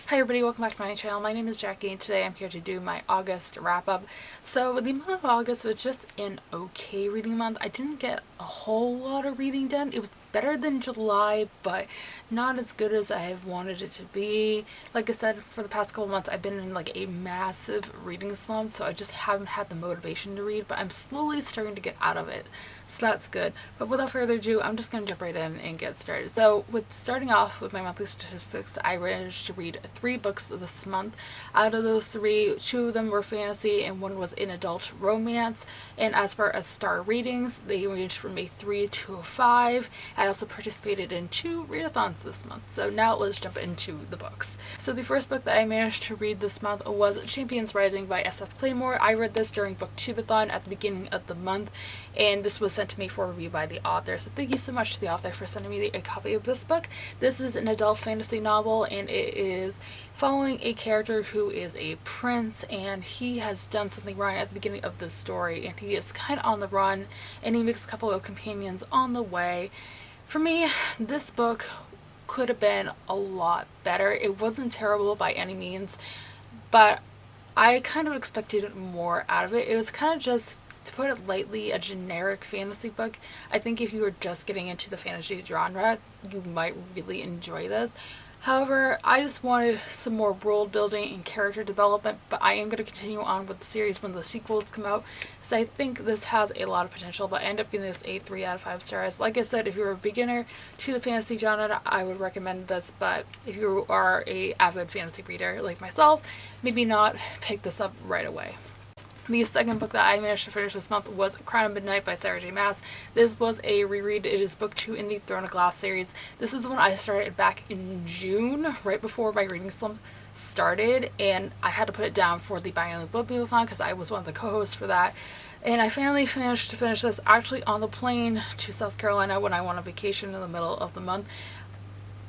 Hi everybody, welcome back to my channel. My name is Jackie and today I'm here to do my August wrap up. So the month of August was just an okay reading month. I didn't get a whole lot of reading done. It was better than July, but not as good as I have wanted it to be. Like I said, for the past couple months I've been in like a massive reading slump, so I just haven't had the motivation to read, but I'm slowly starting to get out of it. So that's good. But without further ado, I'm just going to jump right in and get started. So with starting off with my monthly statistics, I managed to read 3 books this month. Out of those 3, 2 of them were fantasy and 1 was an adult romance. And as far as star ratings, they ranged from a 3 to a 5. I also participated in 2 readathons this month. So now let's jump into the books. So the first book that I managed to read this month was Champions Rising by SF Claymore. I read this during Booktubeathon at the beginning of the month, and this was sent to me for review by the author. So thank you so much to the author for sending me a copy of this book. This is an adult fantasy novel, and it is following a character who is a prince, and he has done something wrong at the beginning of this story, and he is kind of on the run, and he makes a couple of companions on the way. For me, this book could have been a lot better. It wasn't terrible by any means, but I kind of expected more out of it. It was kind of just, to put it lightly, a generic fantasy book. I think if you were just getting into the fantasy genre, you might really enjoy this. However, I just wanted some more world building and character development, but I am going to continue on with the series when the sequels come out, so I think this has a lot of potential, but I end up giving this a 3 out of 5 stars. Like I said, if you're a beginner to the fantasy genre, I would recommend this, but if you are a avid fantasy reader like myself, maybe not pick this up right away. The second book that I managed to finish this month was Crown of Midnight by Sarah J. Maas. This was a reread. It is book 2 in the Throne of Glass series. This is one I started back in June, right before my reading slump started, and I had to put it down for the biannual Booktubeathon because I was one of the co-hosts for that. And I finally managed to finish this actually on the plane to South Carolina when I went on vacation in the middle of the month.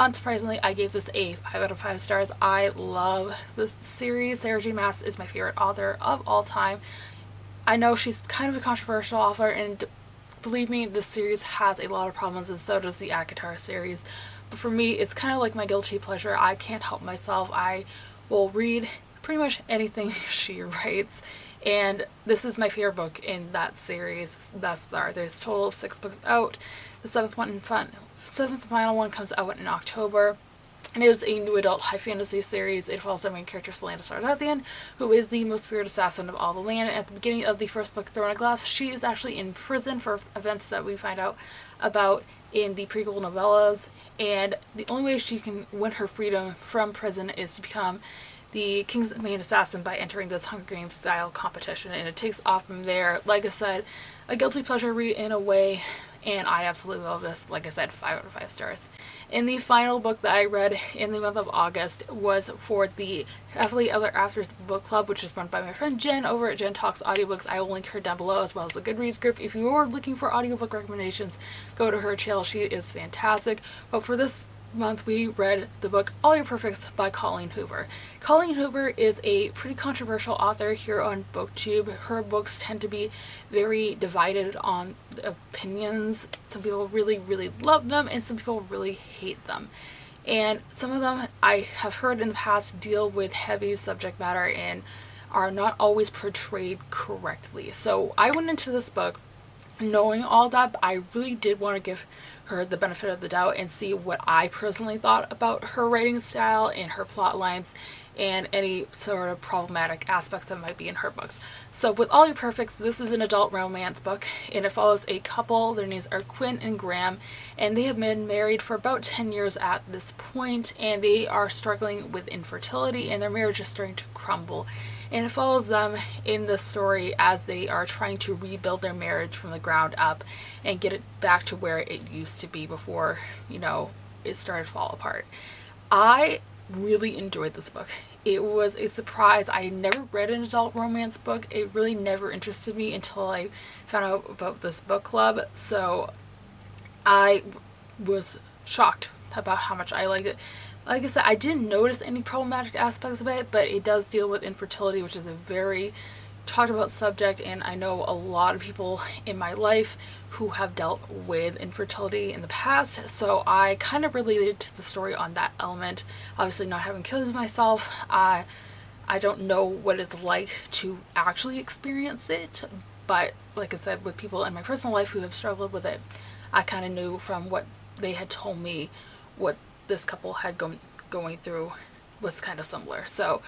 Unsurprisingly, I gave this a 5 out of 5 stars. I love this series. Sarah J. Maas is my favorite author of all time. I know she's kind of a controversial author, and believe me, this series has a lot of problems, and so does the ACOTAR series. But for me, it's kind of like my guilty pleasure. I can't help myself. I will read pretty much anything she writes, and this is my favorite book in that series thus far. There's a total of 6 books out. The seventh and final one comes out in October, and it is a new adult high fantasy series. It follows our main character Selena Sardathian, who is the most feared assassin of all the land. At the beginning of the first book, Throne of Glass, she is actually in prison for events that we find out about in the prequel novellas, and the only way she can win her freedom from prison is to become the king's main assassin by entering this Hunger Games style competition, and it takes off from there. Like I said, a guilty pleasure read in a way, and I absolutely love this. Like I said, 5 out of 5 stars. And the final book that I read in the month of August was for the Happily Ever Afters book club, which is run by my friend Jen over at Jen Talks Audiobooks. I will link her down below, as well as the Goodreads group. If you are looking for audiobook recommendations, go to her channel. She is fantastic. But for this month, we read the book All Your Perfects by Colleen Hoover. Colleen Hoover is a pretty controversial author here on BookTube. Her books tend to be very divided on opinions. Some people really, really love them, and some people really hate them. And some of them, I have heard in the past, deal with heavy subject matter and are not always portrayed correctly. So I went into this book knowing all that, but I really did want to give her the benefit of the doubt and see what I personally thought about her writing style and her plot lines and any sort of problematic aspects that might be in her books. So with All Your Perfects, this is an adult romance book, and it follows a couple. Their names are Quinn and Graham, and they have been married for about 10 years at this point, and they are struggling with infertility, and their marriage is starting to crumble. And it follows them in the story as they are trying to rebuild their marriage from the ground up and get it back to where it used to be before, you know, it started to fall apart. I really enjoyed this book. It was a surprise. I had never read an adult romance book. It really never interested me until I found out about this book club. So I was shocked about how much I liked it. Like I said, I didn't notice any problematic aspects of it, but it does deal with infertility, which is a very talked about subject, and I know a lot of people in my life who have dealt with infertility in the past, so I kind of related to the story on that element. Obviously not having kids myself, I don't know what it's like to actually experience it, but like I said, with people in my personal life who have struggled with it, I kind of knew from what they had told me what this couple had going through was kind of similar. So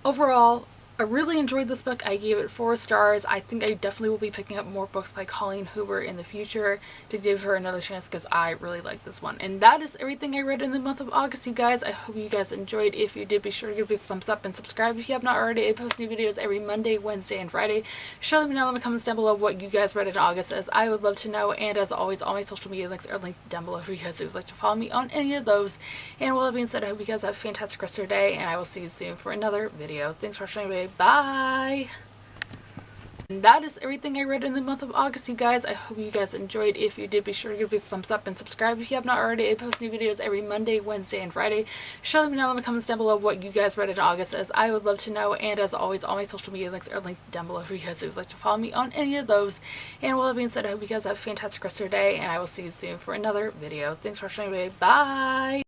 overall, I really enjoyed this book. I gave it 4 stars. I think I definitely will be picking up more books by Colleen Hoover in the future to give her another chance because I really like this one. And that is everything I read in the month of August, you guys. I hope you guys enjoyed. If you did, be sure to give a big thumbs up and subscribe if you have not already. I post new videos every Monday, Wednesday, and Friday. Sure, let me know in the comments down below what you guys read in August, as I would love to know. And as always, all my social media links are linked down below for you guys who would like to follow me on any of those. And with that being said, I hope you guys have a fantastic rest of your day, and I will see you soon for another video. Thanks for watching, everybody. Bye! And that is everything I read in the month of August, you guys. I hope you guys enjoyed. If you did, be sure to give a big thumbs up and subscribe if you have not already. I post new videos every Monday, Wednesday, and Friday. Sure, let me know in the comments down below what you guys read in August, as I would love to know. And as always, all my social media links are linked down below for you guys who would like to follow me on any of those. And with that being said, I hope you guys have a fantastic rest of your day, and I will see you soon for another video. Thanks for watching, everybody. Bye!